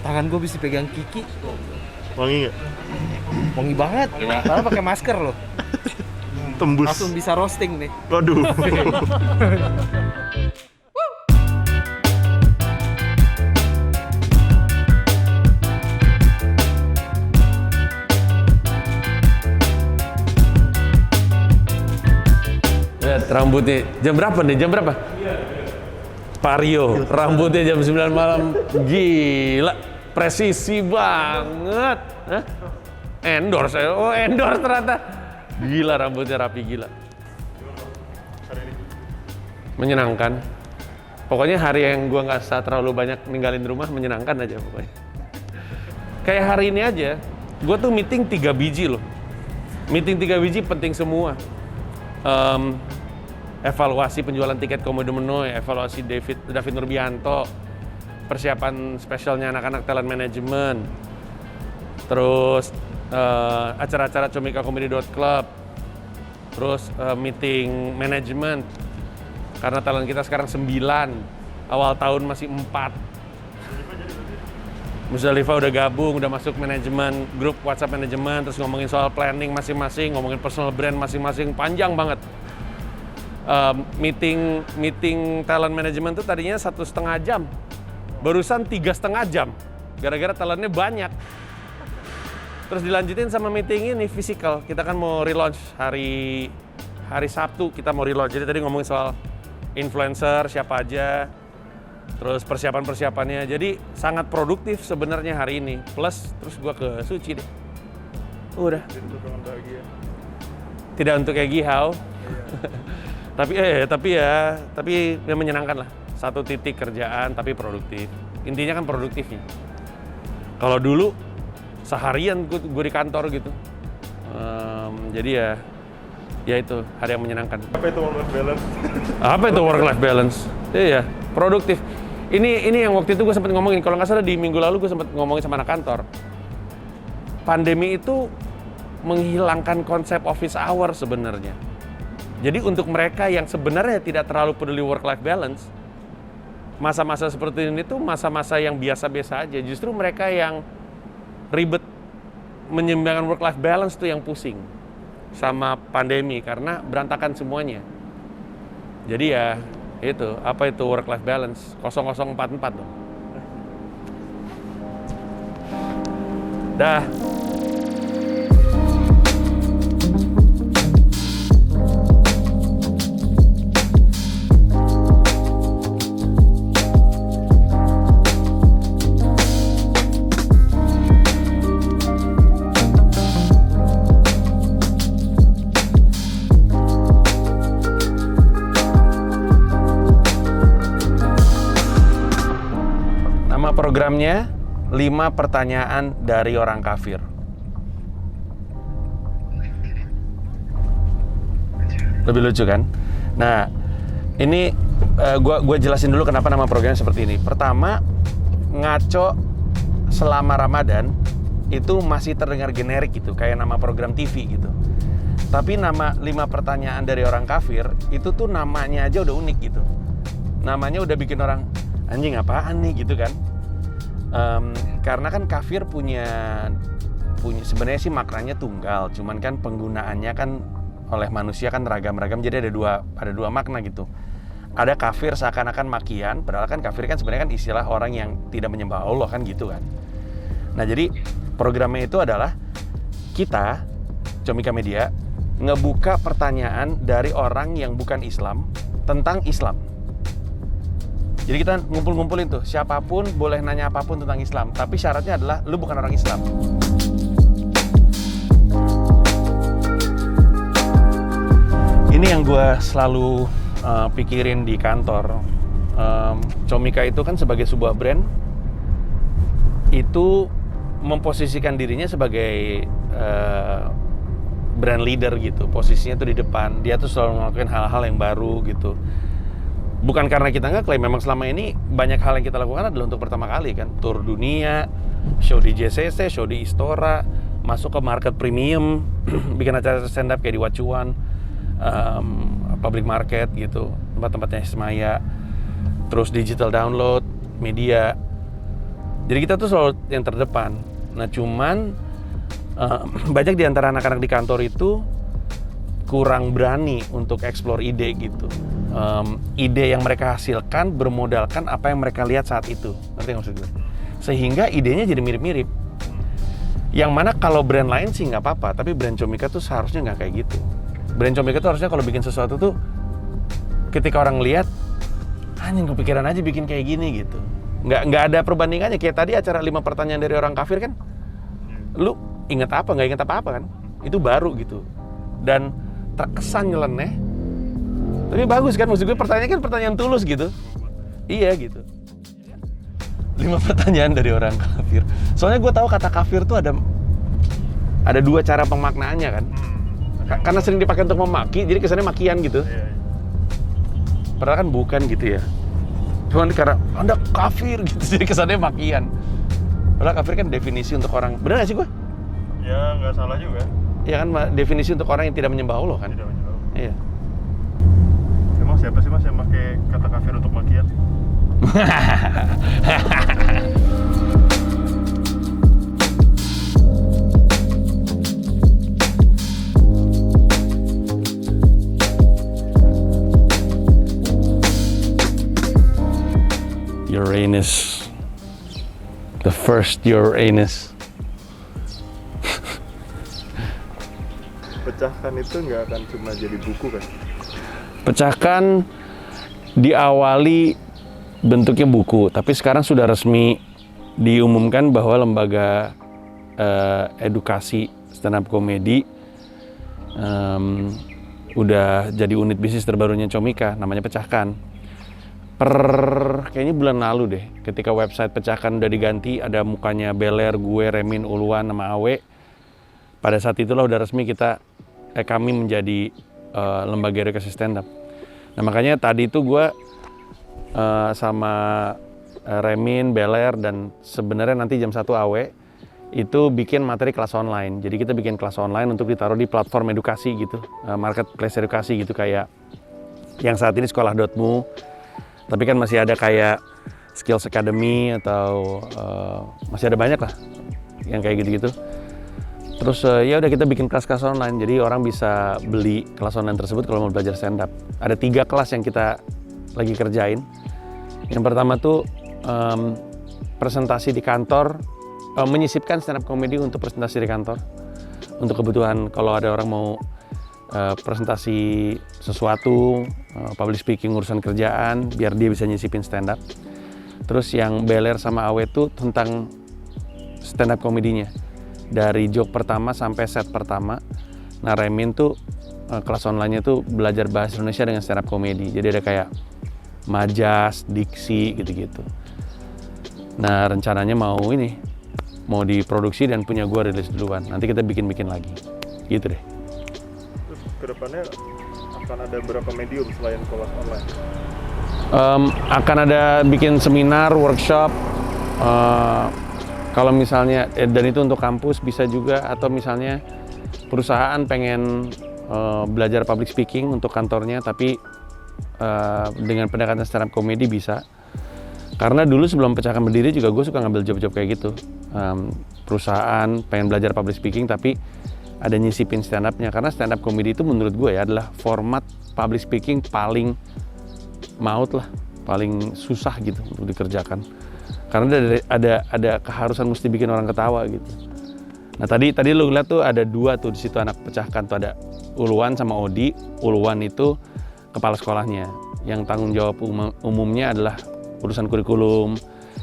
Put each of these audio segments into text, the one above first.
Tangan gue bisa pegang Kiki. Wangi nggak? Wangi banget. Karena pakai masker loh. Tembus. Langsung bisa roasting nih. Waduh. Lihat rambutnya. Jam berapa nih? Jam berapa? Pak Rio, rambutnya jam 9 malam. Gila, presisi banget. Hah? Endorse, oh endorse ternyata. Gila rambutnya rapi gila. Menyenangkan. Pokoknya hari yang gua nggak usah terlalu banyak ninggalin rumah, menyenangkan aja pokoknya. Kayak hari ini aja, gua tuh meeting 3 biji loh. Meeting 3 biji penting semua. Evaluasi penjualan tiket Komodo Menoy, evaluasi David Nurbianto, persiapan spesialnya anak-anak talent management, terus acara-acara Comika Comedy Club, terus meeting manajemen karena talent kita sekarang 9, awal tahun masih 4. Musdalifah udah gabung, udah masuk manajemen, grup WhatsApp manajemen, terus ngomongin soal planning masing-masing, ngomongin personal brand masing-masing, panjang banget. Meeting talent management tuh tadinya 1,5 jam, barusan 3,5 jam, gara-gara talentnya banyak. Terus dilanjutin sama meeting ini physical, kita kan mau relaunch hari Sabtu, kita mau relaunch. Jadi tadi ngomongin soal influencer siapa aja, terus persiapannya. Jadi sangat produktif sebenarnya hari ini. Plus terus gua ke Suci deh. Udah. Tidak untuk kayak Gihau. tapi ya menyenangkan lah. Satu titik kerjaan tapi produktif. Intinya kan produktifnya. Kalau dulu seharian gue di kantor gitu. Jadi ya itu hari yang menyenangkan. Apa itu work life balance? Apa itu work life balance? Iya, produktif. Ini yang waktu itu gue sempat ngomongin, kalau nggak salah di minggu lalu gue sempat ngomongin sama anak kantor. Pandemi itu menghilangkan konsep office hour sebenarnya. Jadi untuk mereka yang sebenarnya tidak terlalu peduli work life balance, masa-masa seperti ini tuh masa-masa yang biasa-biasa aja. Justru mereka yang ribet menyeimbangkan work life balance tuh yang pusing sama pandemi karena berantakan semuanya. Jadi ya itu, apa itu work life balance? 0044 dong. Dah. Programnya 5 pertanyaan dari orang kafir. Lebih lucu kan? Nah, ini gua jelasin dulu kenapa nama programnya seperti ini. Pertama, ngaco selama Ramadan itu masih terdengar generik gitu, kayak nama program TV gitu. Tapi nama 5 pertanyaan dari orang kafir itu tuh namanya aja udah unik gitu. Namanya udah bikin orang anjing apaan nih gitu kan? Karena kan kafir punya sebenarnya sih maknanya tunggal, cuman kan penggunaannya kan oleh manusia kan ragam-ragam, jadi ada dua makna gitu. Ada kafir seakan-akan makian, padahal kan kafir kan sebenarnya kan istilah orang yang tidak menyembah Allah kan gitu kan. Nah jadi programnya itu adalah kita Comika Media ngebuka pertanyaan dari orang yang bukan Islam tentang Islam. Jadi kita ngumpul-ngumpulin tuh, siapapun boleh nanya apapun tentang Islam, tapi syaratnya adalah lu bukan orang Islam. Ini yang gue selalu pikirin di kantor. Comika itu kan sebagai sebuah brand, itu memposisikan dirinya sebagai brand leader gitu. Posisinya tuh di depan, dia tuh selalu ngelakuin hal-hal yang baru gitu. Bukan karena kita ngeklaim, memang selama ini banyak hal yang kita lakukan adalah untuk pertama kali kan. Tour dunia, show di JCC, show di Istora, masuk ke market premium, bikin acara stand up kayak di Wacuan, public market gitu, tempat-tempatnya Semaya, terus digital download, media. Jadi kita tuh selalu yang terdepan. Nah cuman banyak di antara anak-anak di kantor itu kurang berani untuk explore ide gitu. Ide yang mereka hasilkan bermodalkan apa yang mereka lihat saat itu. Ngerti nggak maksud gue? Sehingga idenya jadi mirip-mirip. Yang mana kalau brand lain sih nggak apa-apa, tapi brand Comika tuh seharusnya nggak kayak gitu. Brand Comika tuh harusnya kalau bikin sesuatu tuh ketika orang lihat, anjing kepikiran aja bikin kayak gini gitu. Nggak ada perbandingannya. Kayak tadi acara 5 pertanyaan dari orang kafir kan, lu inget apa? Nggak inget apa-apa kan? Itu baru gitu. Dan terkesan nyeleneh, tapi bagus kan, maksud gue pertanyaannya kan pertanyaan tulus gitu. Iya gitu. 5 pertanyaan dari orang kafir. Soalnya gue tahu kata kafir tuh ada 2 cara pemaknaannya kan. Karena sering dipakai untuk memaki, jadi kesannya makian gitu. Padahal kan bukan gitu ya. Cuman karena Anda kafir gitu, jadi kesannya makian. Padahal kafir kan definisi untuk orang. Bener gak sih gue? Ya nggak salah juga. Iya kan, definisi untuk orang yang tidak menyembah Allah kan. Tidak menyembah. Iya. Emang siapa sih mas yang pakai kata kafir untuk makian? Uranus, the first Uranus. Pecahkan itu nggak akan cuma jadi buku kan? Pecahkan diawali bentuknya buku, tapi sekarang sudah resmi diumumkan bahwa lembaga edukasi stand up comedy udah jadi unit bisnis terbarunya Comika, namanya Pecahkan. Kayaknya bulan lalu deh, ketika website Pecahkan udah diganti, ada mukanya Beler, gue, Remin, Uluan, sama Awe. Pada saat itulah udah resmi kami menjadi lembaga edukasi stand up. Nah makanya tadi itu gue sama Remin, Beler, dan sebenarnya nanti jam 1 AW itu bikin materi kelas online. Jadi kita bikin kelas online untuk ditaruh di platform edukasi gitu, marketplace edukasi gitu, kayak yang saat ini sekolah.mu, tapi kan masih ada kayak Skills Academy atau masih ada banyak lah yang kayak gitu-gitu. Terus ya udah kita bikin kelas-kelas online, jadi orang bisa beli kelas online tersebut kalau mau belajar stand up. Ada 3 kelas yang kita lagi kerjain. Yang pertama tuh presentasi di kantor, menyisipkan stand up comedy untuk presentasi di kantor. Untuk kebutuhan kalau ada orang mau presentasi sesuatu, public speaking, urusan kerjaan, biar dia bisa nyisipin stand up. Terus yang Beler sama Awe tuh tentang stand up komedinya. Dari joke pertama sampai set pertama. Nah Remin tuh kelas online-nya tuh belajar bahasa Indonesia dengan stand up comedy. Jadi ada kayak majas, diksi gitu-gitu. Nah rencananya mau diproduksi dan punya gue rilis duluan. Nanti kita bikin lagi, gitu deh. Terus kedepannya akan ada berapa medium selain kelas online? Akan ada bikin seminar, workshop. Kalau misalnya, dan itu untuk kampus bisa juga, atau misalnya perusahaan pengen belajar public speaking untuk kantornya, tapi dengan pendekatan stand up comedy bisa. Karena dulu sebelum Pecahkan berdiri juga gue suka ngambil job-job kayak gitu. Perusahaan pengen belajar public speaking tapi ada nyisipin stand up-nya. Karena stand up comedy itu menurut gue ya adalah format public speaking paling maut lah, paling susah gitu untuk dikerjakan. Karena ada keharusan mesti bikin orang ketawa gitu. Nah tadi lu lihat tuh ada 2 tuh di situ anak Pecahkan tuh, ada Uluan sama Odi. Uluan itu kepala sekolahnya, yang tanggung jawab umumnya adalah urusan kurikulum,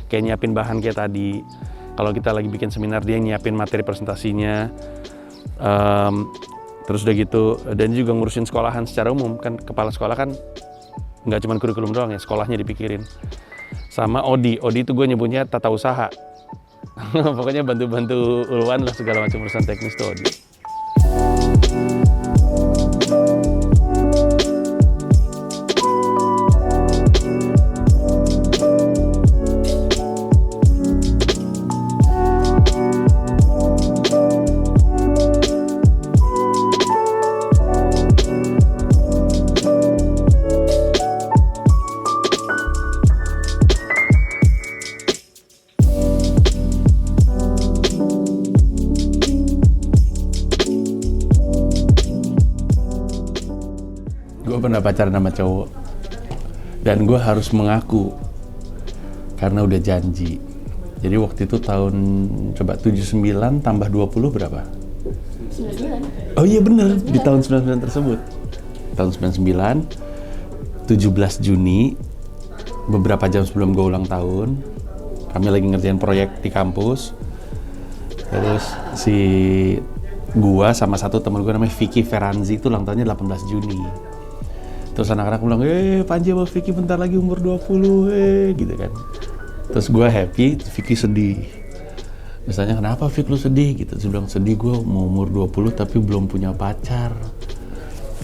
kayak nyiapin bahan kayak tadi. Kalau kita lagi bikin seminar, dia nyiapin materi presentasinya. Terus udah gitu, dan juga ngurusin sekolahan secara umum. Kan kepala sekolah kan nggak cuma kurikulum doang ya, sekolahnya dipikirin. Sama Odi itu gue nyebutnya tata usaha. Pokoknya bantu-bantu Uluan lah segala macam urusan teknis tuh Odi. pernah pacaran sama cowok. Dan gue harus mengaku karena udah janji. Jadi waktu itu tahun coba 79 tambah 20 berapa? 99. Oh iya bener, di tahun 99 tersebut. Tahun 99, 17 Juni, beberapa jam sebelum gue ulang tahun, kami lagi ngerjain proyek di kampus. Terus si gua sama satu temen gue namanya Vicky Feranzi itu ulang tahunnya 18 Juni. Terus anak-anak bilang, Panji sama Vicky bentar lagi umur 20, gitu kan. Terus gue happy, Vicky sedih. Misalnya, kenapa Vicky lu sedih? Gitu. Terus bilang, sedih gue mau umur 20 tapi belum punya pacar.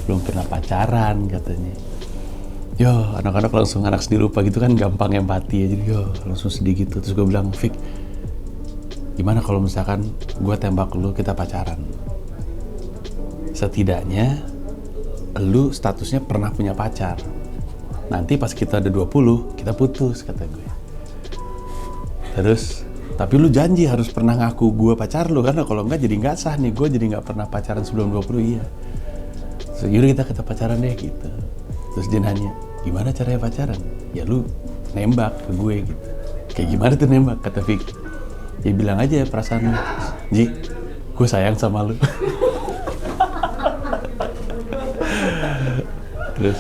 Belum pernah pacaran katanya. Yo, anak-anak langsung anak sendiri lupa gitu kan, gampang empati ya. Jadi langsung sedih gitu. Terus gue bilang, Vic, gimana kalau misalkan gue tembak lu, kita pacaran? Setidaknya lu statusnya pernah punya pacar. Nanti pas kita ada 20, kita putus, kata gue. Terus, tapi lu janji harus pernah ngaku gue pacar lu, karena kalau enggak jadi nggak sah nih, gue jadi nggak pernah pacaran sebelum 20, iya. So, yaudah kita pacaran deh gitu. Terus dia nanya, gimana caranya pacaran? Ya lu nembak ke gue gitu. Kayak gimana tuh nembak, kata Vicky. Ya bilang aja perasaan lu, Ji, gue sayang sama lu. Terus,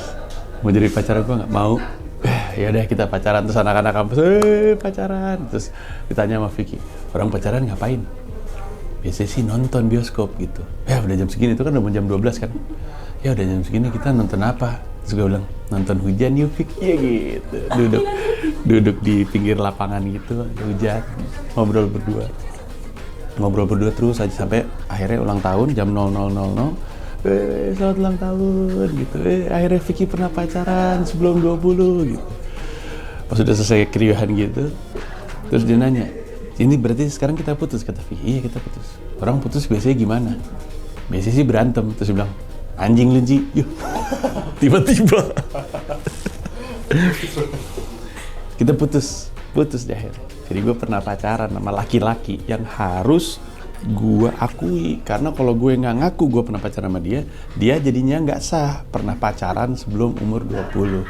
mau jadi pacar gue nggak? Mau. Ya udah kita pacaran. Terus anak-anak kampus, pacaran. Terus ditanya sama Vicky, orang pacaran ngapain? Biasanya sih nonton bioskop gitu. Ya udah jam segini, itu kan udah jam 12 kan. Ya udah jam segini kita nonton apa? Terus gue bilang, nonton hujan yuk Vicky, ya gitu. Duduk di pinggir lapangan gitu, ada hujan, ngobrol berdua terus aja sampai akhirnya ulang tahun jam 00.00. Selamat ulang tahun gitu. Akhirnya Vicky pernah pacaran sebelum 20 gitu. Pas udah selesai keriuhan gitu, terus dia nanya, ini berarti sekarang kita putus, kata Vicky. Iya kita putus. Orang putus biasanya gimana? Biasanya sih berantem. Terus dia bilang, anjing lu Ji, yuk. Tiba-tiba kita putus di akhir. Jadi gue pernah pacaran sama laki-laki yang harus gue akui, karena kalau gue nggak ngaku gue pernah pacaran sama dia jadinya nggak sah pernah pacaran sebelum umur 20.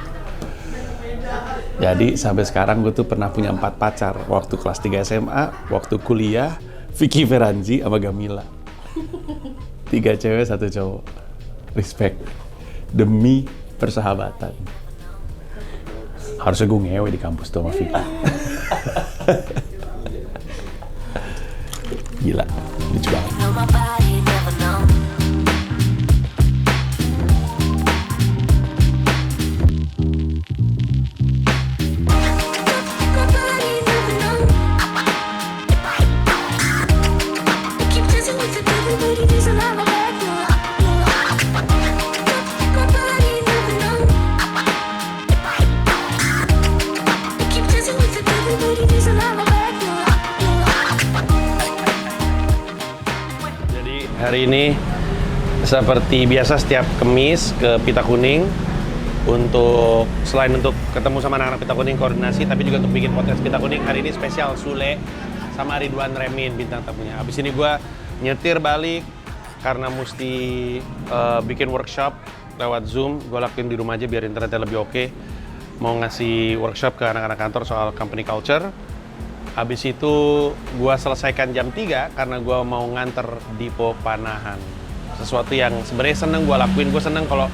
Jadi sampai sekarang gue tuh pernah punya 4 pacar. Waktu kelas 3 SMA, waktu kuliah, Vicky Feranzi sama Gamila. 3 cewek 1 cowok. Respect. Demi persahabatan. Harusnya gue ngewe di kampus tuh sama Vicky. Gila, lucu banget. Hari ini seperti biasa setiap Kamis ke Pita Kuning untuk selain untuk ketemu sama anak-anak Pita Kuning koordinasi, tapi juga untuk bikin podcast Pita Kuning. Hari ini spesial Sule sama Ridwan Remin bintang tamunya. Abis ini gue nyetir balik karena mesti bikin workshop lewat Zoom. Gue lakuin di rumah aja biar internetnya lebih oke. Mau ngasih workshop ke anak-anak kantor soal company culture. Habis itu gue selesaikan jam 3 karena gue mau nganter Dipo Panahan. Sesuatu yang sebenarnya seneng gue lakuin. Gue seneng kalau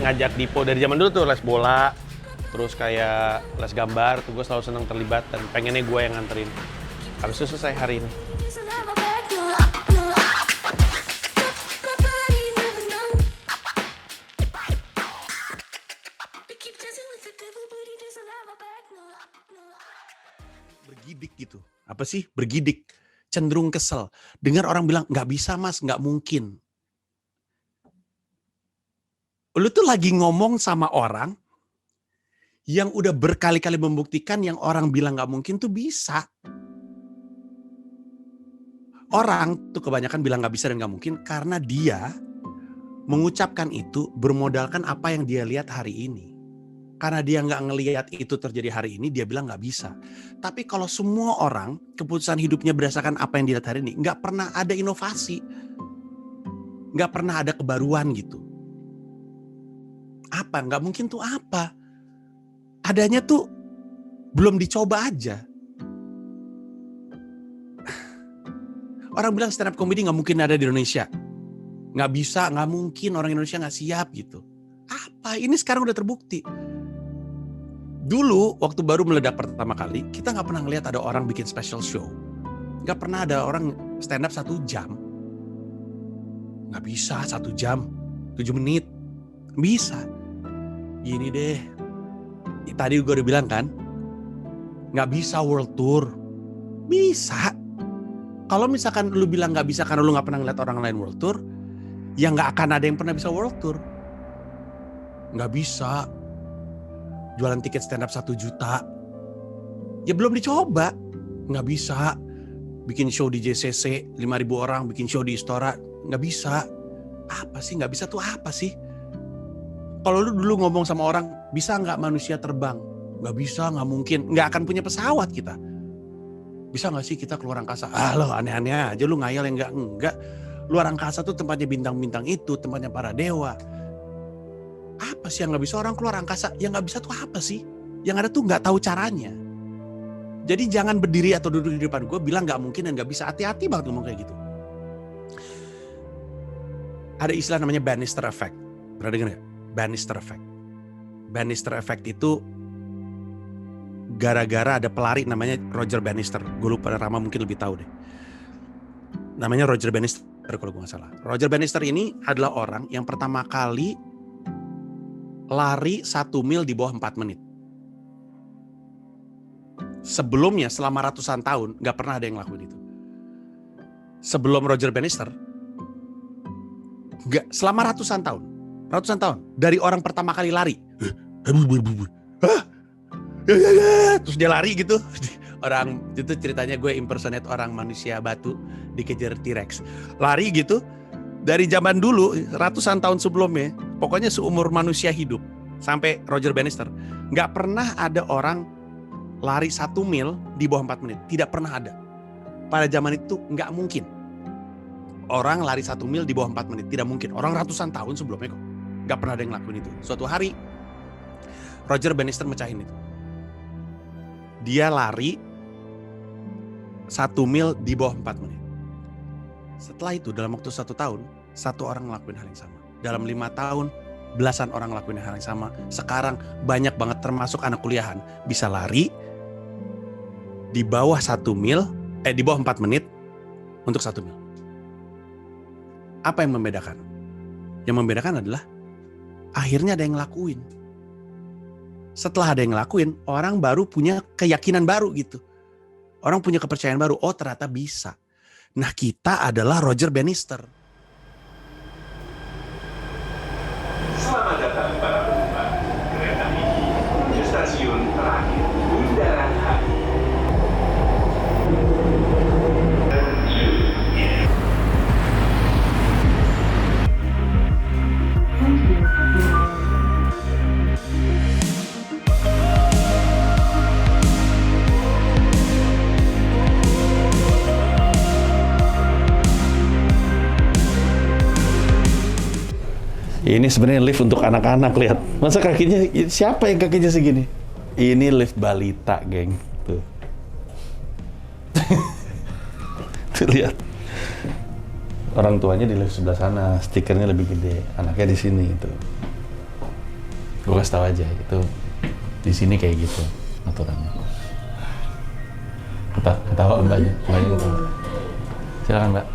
ngajak Dipo dari zaman dulu tuh les bola, terus kayak les gambar. Tuh gue selalu seneng terlibat dan pengennya gue yang nganterin. Habis itu selesai hari ini. Bergidik gitu. Apa sih? Bergidik. Cenderung kesel. Dengar orang bilang, nggak bisa mas, nggak mungkin. Lu tuh lagi ngomong sama orang yang udah berkali-kali membuktikan yang orang bilang nggak mungkin tuh bisa. Orang tuh kebanyakan bilang nggak bisa dan nggak mungkin karena dia mengucapkan itu bermodalkan apa yang dia lihat hari ini. Karena dia nggak ngelihat itu terjadi hari ini, dia bilang nggak bisa. Tapi kalau semua orang keputusan hidupnya berdasarkan apa yang dilihat hari ini, nggak pernah ada inovasi, nggak pernah ada kebaruan gitu. Apa? Nggak mungkin tuh apa? Adanya tuh belum dicoba aja. Orang bilang stand up comedy nggak mungkin ada di Indonesia. Nggak bisa, nggak mungkin, orang Indonesia nggak siap gitu. Apa? Ini sekarang udah terbukti. Dulu waktu baru meledak pertama kali, kita nggak pernah ngeliat ada orang bikin special show. Nggak pernah ada orang stand up 1 jam. Nggak bisa 1 jam, 7 menit. Bisa. Gini deh, tadi gue udah bilang kan, nggak bisa world tour. Bisa. Kalau misalkan lu bilang nggak bisa karena lu nggak pernah ngeliat orang lain world tour, ya nggak akan ada yang pernah bisa world tour. Nggak bisa. Jualan tiket stand up 1 juta. Ya belum dicoba. Nggak bisa. Bikin show di JCC 5.000 orang, bikin show di Istora, nggak bisa. Apa sih nggak bisa tuh apa sih? Kalau lu dulu ngomong sama orang, bisa nggak manusia terbang? Nggak bisa, nggak mungkin. Nggak akan punya pesawat kita. Bisa nggak sih kita keluar angkasa? Lo aneh-aneh aja, lu ngayal yang enggak. Luar angkasa tuh tempatnya bintang-bintang itu, tempatnya para dewa. Apa sih yang nggak bisa orang keluar angkasa? Yang nggak bisa tuh apa sih? Yang ada tuh nggak tahu caranya. Jadi jangan berdiri atau duduk di depan gue bilang nggak mungkin dan nggak bisa. Hati-hati banget ngomong kayak gitu. Ada istilah namanya Bannister Effect. Pernah dengar nggak? Bannister Effect. Bannister Effect itu gara-gara ada pelari namanya Roger Bannister. Gue lupa, Rama mungkin lebih tahu deh. Namanya Roger Bannister kalau gue nggak salah. Roger Bannister ini adalah orang yang pertama kali lari 1 mil di bawah 4 menit. Sebelumnya selama ratusan tahun nggak pernah ada yang ngelakuin itu. Sebelum Roger Bannister, nggak, selama ratusan tahun dari orang pertama kali lari, terus dia lari gitu. Orang itu ceritanya gue impersonate orang manusia batu dikejar T-Rex, lari gitu. Dari zaman dulu ratusan tahun sebelumnya, pokoknya seumur manusia hidup sampai Roger Bannister, nggak pernah ada orang lari 1 mil di bawah 4 menit. Tidak pernah ada. Pada zaman itu nggak mungkin orang lari 1 mil di bawah 4 menit. Tidak mungkin. Orang ratusan tahun sebelumnya kok nggak pernah ada yang ngelakuin itu. Suatu hari Roger Bannister mecahin itu. Dia lari 1 mil di bawah 4 menit. Setelah itu dalam waktu 1 tahun, 1 orang ngelakuin hal yang sama. Dalam 5 tahun, belasan orang ngelakuin hal yang sama. Sekarang banyak banget termasuk anak kuliahan bisa lari di bawah 1 mil, di bawah 4 menit untuk 1 mil. Apa yang membedakan? Yang membedakan adalah akhirnya ada yang ngelakuin. Setelah ada yang ngelakuin, orang baru punya keyakinan baru gitu. Orang punya kepercayaan baru, oh ternyata bisa. Nah kita adalah Roger Bannister. Selamat datang para penumpang. Kereta ini di stasiun terakhir Bundaran HI. Ini sebenarnya lift untuk anak-anak, lihat. Masa kakinya, siapa yang kakinya segini? Ini lift balita, geng. Tuh. Tuh lihat. Orang tuanya di lift sebelah sana, stikernya lebih gede. Anaknya di sini itu. Gue kasih tahu aja, itu di sini kayak gitu aturannya. Ketawa mbaknya ketawa. Silakan mbak.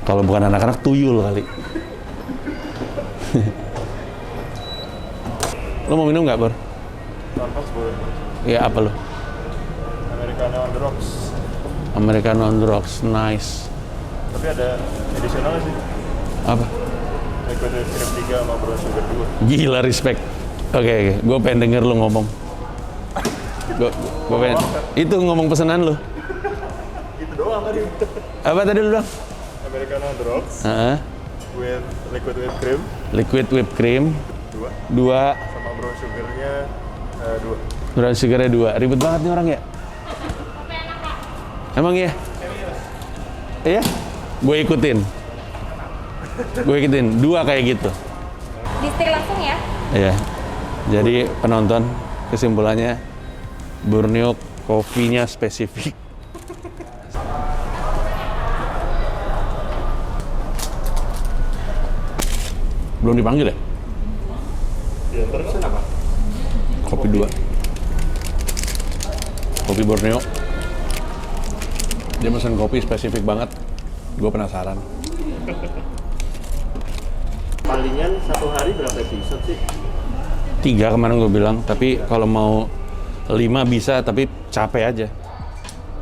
Kalau bukan anak-anak tuyul kali. Lo mau minum nggak, Bor? Starbucks boleh. Iya, apa lo? Americano on the rocks. Americano on the rocks, nice. Tapi ada additional sih. Apa? Liquid whipped cream 3 sama brown sugar 2. Gila, respect. Oke. Gue pengen denger lo ngomong. Gue pengen. Itu ngomong pesanan lo. Itu doang tadi. Apa tadi lo bilang? Americano on the rocks. With liquid whipped cream. Liquid whipped cream. 2. Sama brown sugarnya 2. Brown sugarnya 2. Ribet banget nih orang ya? Emang iya? Iya? Gue ikutin. 2 kayak gitu. Di Petik langsung ya. Iya. Jadi penonton kesimpulannya Borneo kopinya spesifik. Belum dipanggil ya? Diantar apa? Kopi 2. Kopi Borneo. Dia pesan kopi spesifik banget. Gue penasaran. Palingan satu hari berapa episode sih? 3 kemarin gue bilang, tapi kalau mau 5 bisa, tapi capek aja.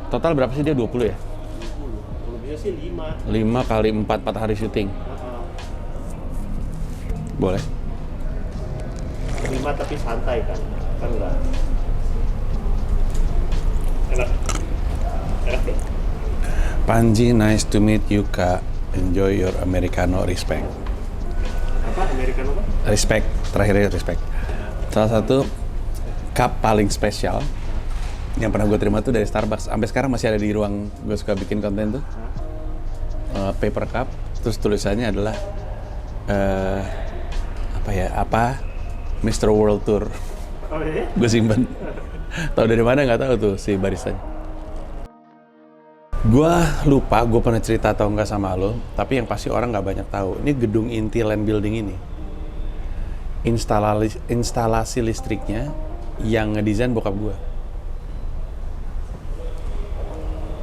Total berapa sih dia? 20 ya? Kalau bisa sih 5. 5 kali 4 hari syuting. Boleh. 5 tapi santai kan? Kan enggak? Enak. Enak dong. Panji, nice to meet you, Kak. Enjoy your Americano, respect. Apa? Americano apa? Respect, terakhirnya respect. Salah satu cup paling spesial yang pernah gue terima tuh dari Starbucks. Sampai sekarang masih ada di ruang gue suka bikin konten tuh. Paper cup, terus tulisannya adalah Mr. World Tour. Oh iya? Gue simpen. Tahu dari mana nggak tahu tuh si barisannya. Gue lupa gue pernah cerita atau enggak sama lo, tapi yang pasti orang nggak banyak tahu. Ini gedung inti land building ini. Instalasi listriknya yang ngedesain bokap gue.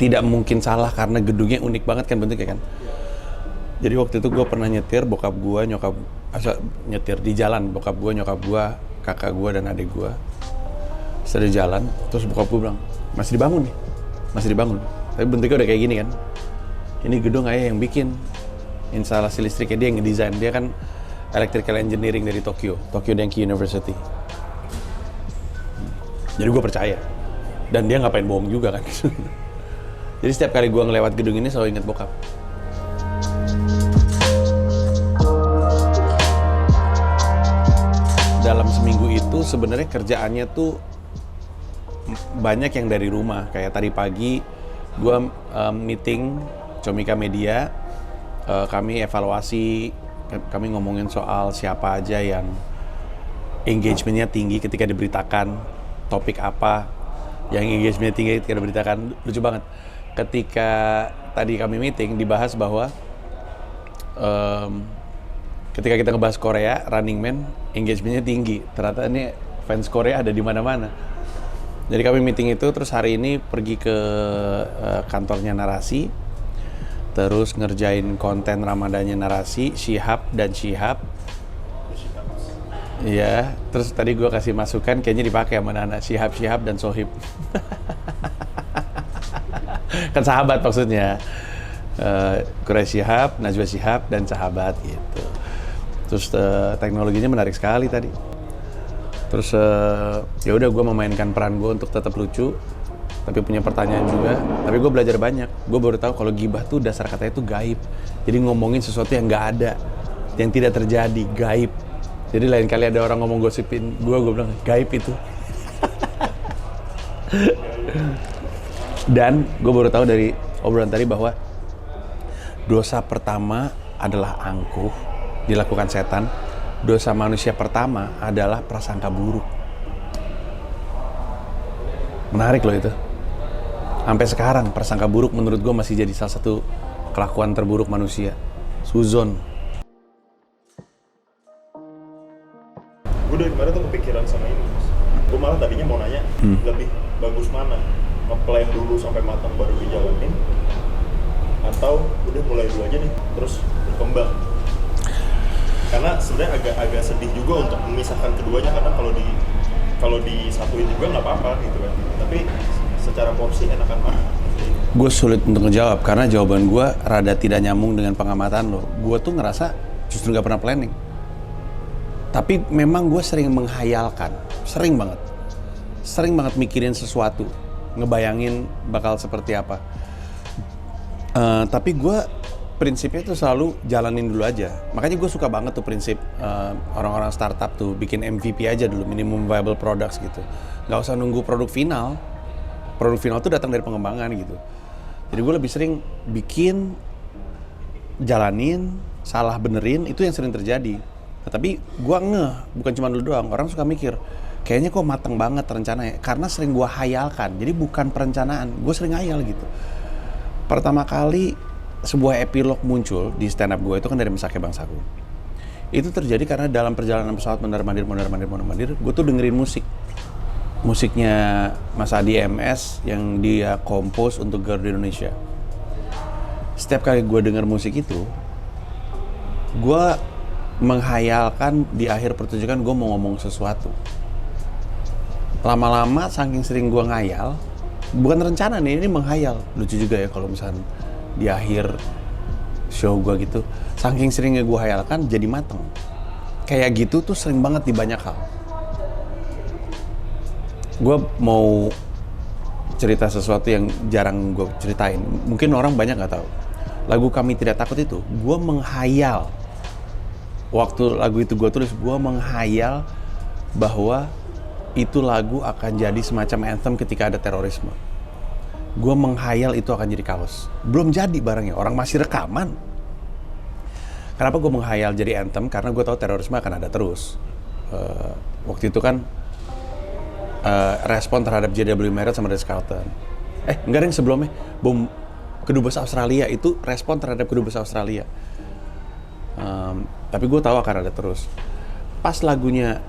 Tidak mungkin salah karena gedungnya unik banget kan bentuknya kan. Jadi waktu itu gue pernah nyetir bokap gue, nyetir di jalan bokap gue, nyokap gue, kakak gue dan adik gue. Setelah jalan, terus bokap gue bilang, masih dibangun nih, masih dibangun. Tapi bentuknya udah kayak gini kan. Ini gedung ayah yang bikin instalasi listriknya, dia yang ngedesain. Dia kan electrical engineering dari Tokyo Denki University. Jadi gue percaya. Dan dia ngapain bohong juga kan. Jadi setiap kali gue ngelewat gedung ini selalu inget bokap. Dalam seminggu itu sebenarnya kerjaannya tuh banyak yang dari rumah. Kayak tadi pagi gue meeting Comika Media, kami evaluasi, kami ngomongin soal siapa aja yang engagementnya tinggi ketika diberitakan topik apa yang engagementnya tinggi ketika diberitakan. Lucu banget ketika tadi kami meeting dibahas bahwa ketika kita ngebahas Korea, Running Man engagementnya tinggi. Ternyata ini fans Korea ada di mana-mana. Jadi kami meeting itu, terus hari ini pergi ke kantornya Narasi, terus ngerjain konten Ramadannya Narasi, Shihab dan Shihab. Iya, terus tadi gue kasih masukan, kayaknya dipakai sama anak Shihab dan Sohib. Kan sahabat maksudnya. Quraish Shihab, Najwa Shihab dan sahabat gitu. Terus teknologinya menarik sekali tadi. Terus ya udah gue memainkan peran gue untuk tetap lucu, tapi punya pertanyaan juga. Tapi gue belajar banyak. Gue baru tahu kalau gibah tuh dasar katanya tuh gaib. Jadi ngomongin sesuatu yang nggak ada, yang tidak terjadi, gaib. Jadi lain kali ada orang ngomong gosipin gue bilang gaib itu. Dan gue baru tahu dari obrolan tadi bahwa dosa pertama adalah angkuh, dilakukan setan. Dosa manusia pertama adalah prasangka buruk. Menarik loh itu. Sampai sekarang prasangka buruk menurut gue masih jadi salah satu kelakuan terburuk manusia. Suzon. Gue dari kemarin tuh kepikiran sama ini. Gue malah tadinya mau nanya lebih bagus mana, nge-plan dulu sampai matang baru dijalanin, atau udah mulai dulu aja nih terus berkembang. Karena sebenarnya agak sedih juga untuk memisahkan keduanya, karena kalau disatuin juga nggak apa-apa gitu kan. Tapi secara porsi enakan mana? Gue sulit untuk ngejawab karena jawaban gue rada tidak nyambung dengan pengamatan lo. Gue tuh ngerasa justru nggak pernah planning. Tapi memang gue sering menghayalkan, sering banget mikirin sesuatu, ngebayangin bakal seperti apa. Tapi gue prinsipnya tuh selalu jalanin dulu aja. Makanya gue suka banget tuh prinsip orang-orang startup tuh bikin MVP aja dulu, minimum viable products gitu. Nggak usah nunggu produk final. Produk final tuh datang dari pengembangan gitu. Jadi gue lebih sering bikin, jalanin, salah benerin, itu yang sering terjadi. Nah, tapi gue bukan cuma lu doang, orang suka mikir kayaknya kok mateng banget rencananya, karena sering gue hayalkan. Jadi bukan perencanaan, gue sering hayal gitu. Pertama kali sebuah epilog muncul di stand up gue itu kan dari Mesake Bangsaku. Itu terjadi karena dalam perjalanan pesawat mondar-mandir, gue tuh dengerin musiknya Mas Adi MS yang dia kompos untuk Garuda Indonesia. Setiap kali gue denger musik itu, gue menghayalkan di akhir pertunjukan gue mau ngomong sesuatu. Lama-lama saking sering gue ngayal, bukan rencana nih, ini menghayal. Lucu juga ya kalau misalnya di akhir show gue gitu, saking seringnya gue hayalkan jadi mateng. Kayak gitu tuh sering banget di banyak hal. Gue mau cerita sesuatu yang jarang gue ceritain. Mungkin orang banyak gak tahu. Lagu Kami Tidak Takut itu, gue menghayal. Waktu lagu itu gue tulis, gue menghayal bahwa itu lagu akan jadi semacam anthem ketika ada terorisme. Gue menghayal itu akan jadi kaos. Belum jadi barangnya, orang masih rekaman. Kenapa gue menghayal jadi anthem? Karena gue tahu terorisme akan ada terus. Waktu itu kan respon terhadap JW Marriott sama Ritz-Carlton. Enggak ada yang sebelumnya. Bom kedubes Australia itu respon terhadap kedubes Australia. Tapi gue tahu akan ada terus. Pas lagunya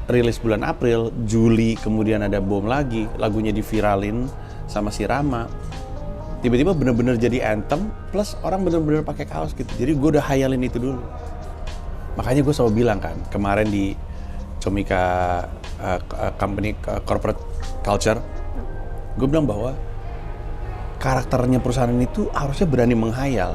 rilis bulan April, Juli kemudian ada bom lagi, lagunya diviralin sama si Rama. Tiba-tiba bener-bener jadi anthem, plus orang bener-bener pakai kaos gitu. Jadi gue udah hayalin itu dulu. Makanya gue selalu bilang kan, kemarin di Comika company corporate culture, gue bilang bahwa karakternya perusahaan itu harusnya berani menghayal,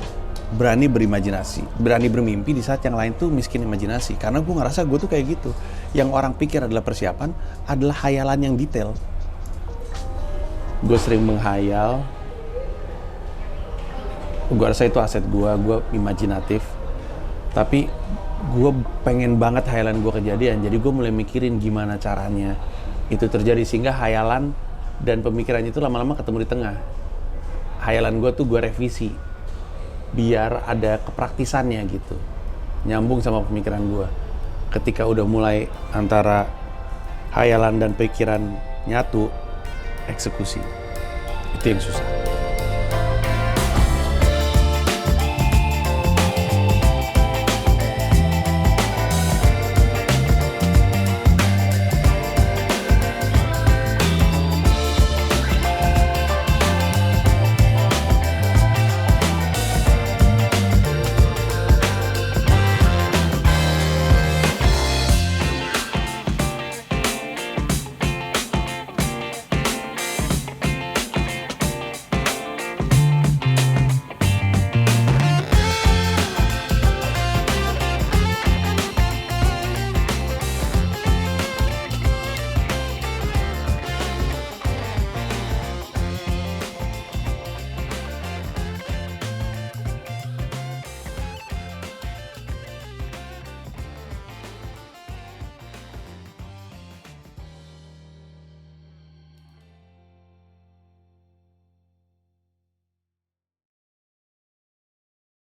berani berimajinasi, berani bermimpi di saat yang lain tuh miskin imajinasi. Karena gue ngerasa gue tuh kayak gitu. Yang orang pikir adalah persiapan, adalah hayalan yang detail. Gue sering menghayal. Gue rasa itu aset gue imajinatif. Tapi gue pengen banget hayalan gue kejadian. Jadi gue mulai mikirin gimana caranya itu terjadi. Sehingga hayalan dan pemikiran itu lama-lama ketemu di tengah. Hayalan gue tuh gue revisi. Biar ada kepraktisannya gitu. Nyambung sama pemikiran gue. Ketika udah mulai antara hayalan dan pikiran nyatu, eksekusi. Itu yang susah.